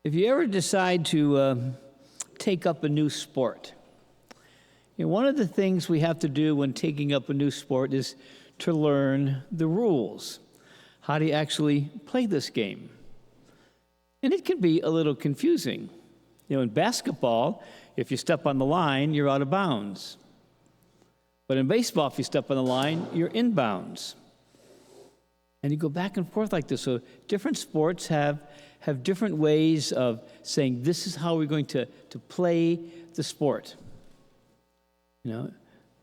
If you ever decide to take up a new sport, one of the things we have to do when taking up a new sport is to learn the rules. How do you actually play this game? And it can be a little confusing. In basketball, if you step on the line, you're out of bounds. But in baseball, if you step on the line, you're inbounds. And you go back and forth like this. So different sports have different ways of saying, this is how we're going to play the sport.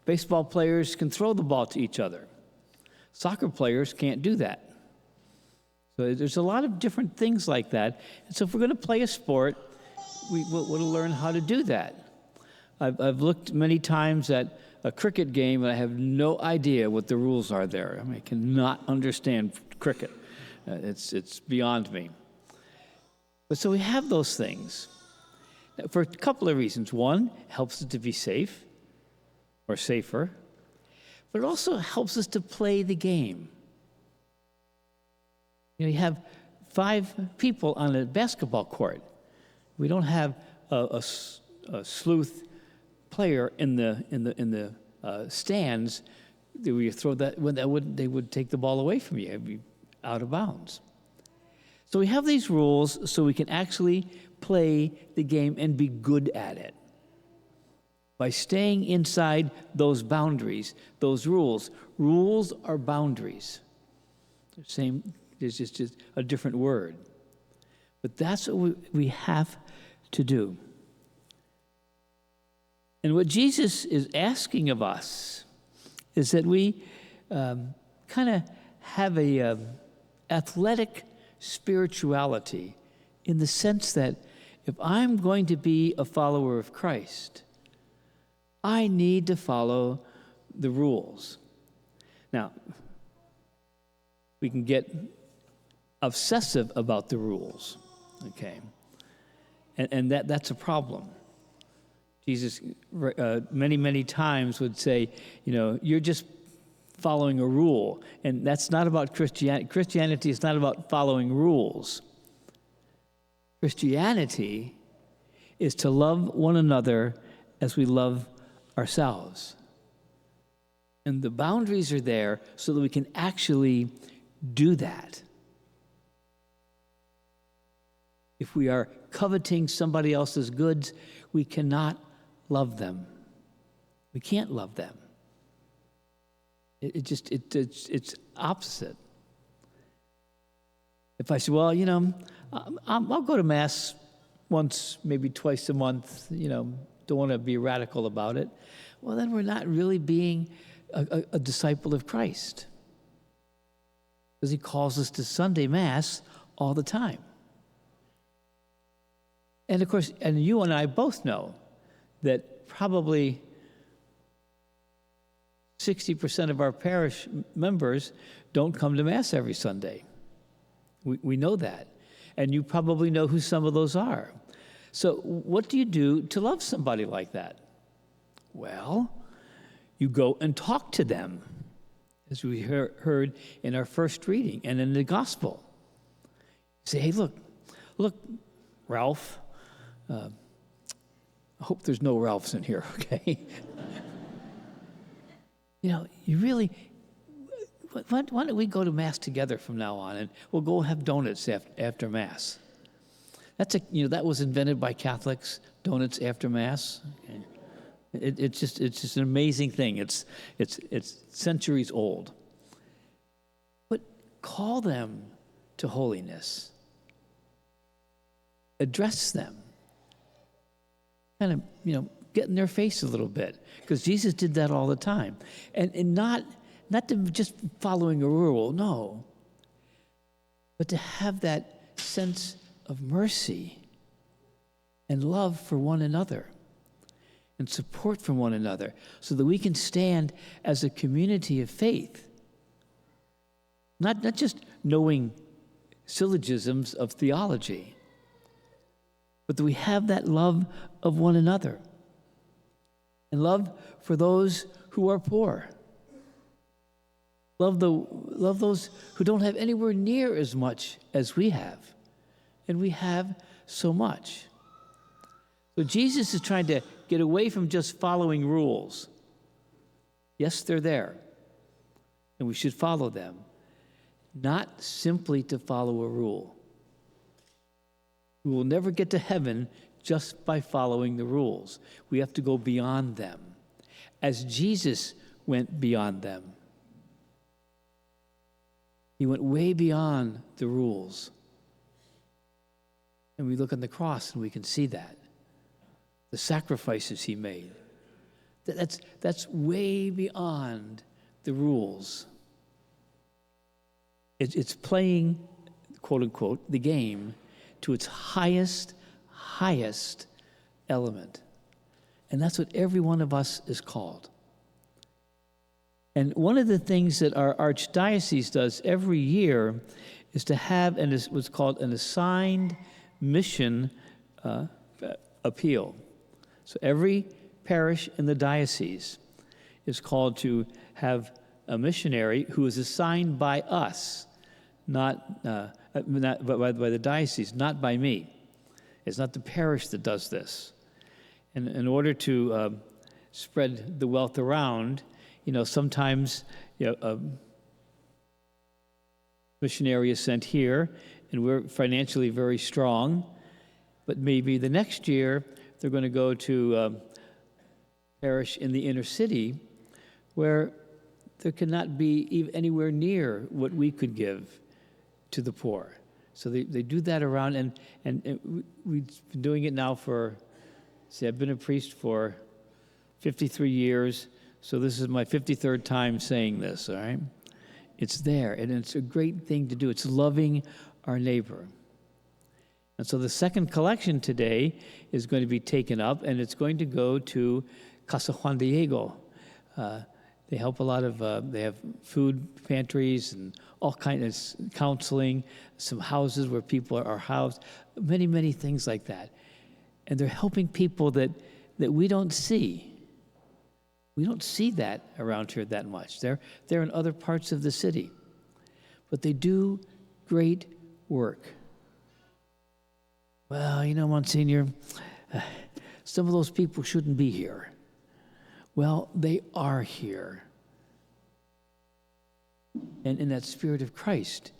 Baseball players can throw the ball to each other. Soccer players can't do that. So there's a lot of different things like that. And so if we're going to play a sport, we want to learn how to do that. I've looked many times at a cricket game, and I have no idea what the rules are there. I cannot understand cricket. It's beyond me. But so we have those things for a couple of reasons. One, helps us to be safe or safer, but it also helps us to play the game. You have 5 people on a basketball court. We don't have a sleuth player in the stands. That we throw that when they would take the ball away from you. It'd be out of bounds. So we have these rules so we can actually play the game and be good at it. By staying inside those boundaries, those rules. Rules are boundaries. The same. It's just a different word. But that's what we have to do. And what Jesus is asking of us is that we kind of have a athletic spirituality in the sense that if I'm going to be a follower of Christ, I need to follow the rules. Now, we can get obsessive about the rules, okay? And that's a problem. Jesus many times would say, you're just following a rule. And that's not about Christianity. Christianity is not about following rules. Christianity is to love one another as we love ourselves. And the boundaries are there so that we can actually do that. If we are coveting somebody else's goods, we cannot love them. We can't love them. It's opposite. If I say, well, I'll go to Mass once, maybe twice a month, don't want to be radical about it, well, then we're not really being a disciple of Christ. Because he calls us to Sunday Mass all the time. And of course, and you and I both know that probably 60% of our parish members don't come to Mass every Sunday. We know that. And you probably know who some of those are. So what do you do to love somebody like that? Well, you go and talk to them, as we heard in our first reading and in the gospel. Say, hey, look, Ralph. I hope there's no Ralphs in here, okay? You really, why don't we go to Mass together from now on, and we'll go have donuts after Mass. That was invented by Catholics, donuts after Mass. Okay. It's just an amazing thing. It's centuries old. But call them to holiness. Address them. Kind of, get in their face a little bit, because Jesus did that all the time. And not to just following a rule, no, but to have that sense of mercy and love for one another and support from one another so that we can stand as a community of faith. Not just knowing syllogisms of theology, but that we have that love of one another and love for those who are poor. Love those who don't have anywhere near as much as we have. And we have so much. So Jesus is trying to get away from just following rules. Yes, they're there, and we should follow them, not simply to follow a rule. We will never get to heaven just by following the rules. We have to go beyond them, as Jesus went beyond them. He went way beyond the rules. And we look on the cross and we can see that. The sacrifices he made. That's way beyond the rules. It's playing, quote unquote, the game to its highest element. And that's what every one of us is called. And one of the things that our archdiocese does every year is to have what's called an assigned mission appeal. So every parish in the diocese is called to have a missionary who is assigned by us, not by the diocese, not by me. It's not the parish that does this. And in order to spread the wealth around, sometimes a missionary is sent here, and we're financially very strong, but maybe the next year they're going to go to a parish in the inner city where there cannot be anywhere near what we could give to the poor. So they do that around, and we've been doing it now I've been a priest for 53 years, so this is my 53rd time saying this, all right? It's there, and it's a great thing to do. It's loving our neighbor. And so the second collection today is going to be taken up, and it's going to go to Casa Juan Diego. They help a lot of, they have food pantries and all kinds of counseling, some houses where people are housed, many, many things like that. And they're helping people that we don't see. We don't see that around here that much. They're in other parts of the city. But they do great work. Well, Monsignor, some of those people shouldn't be here. Well, they are here. And in that spirit of Christ,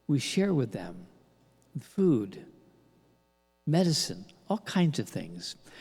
we share with them food, medicine, all kinds of things.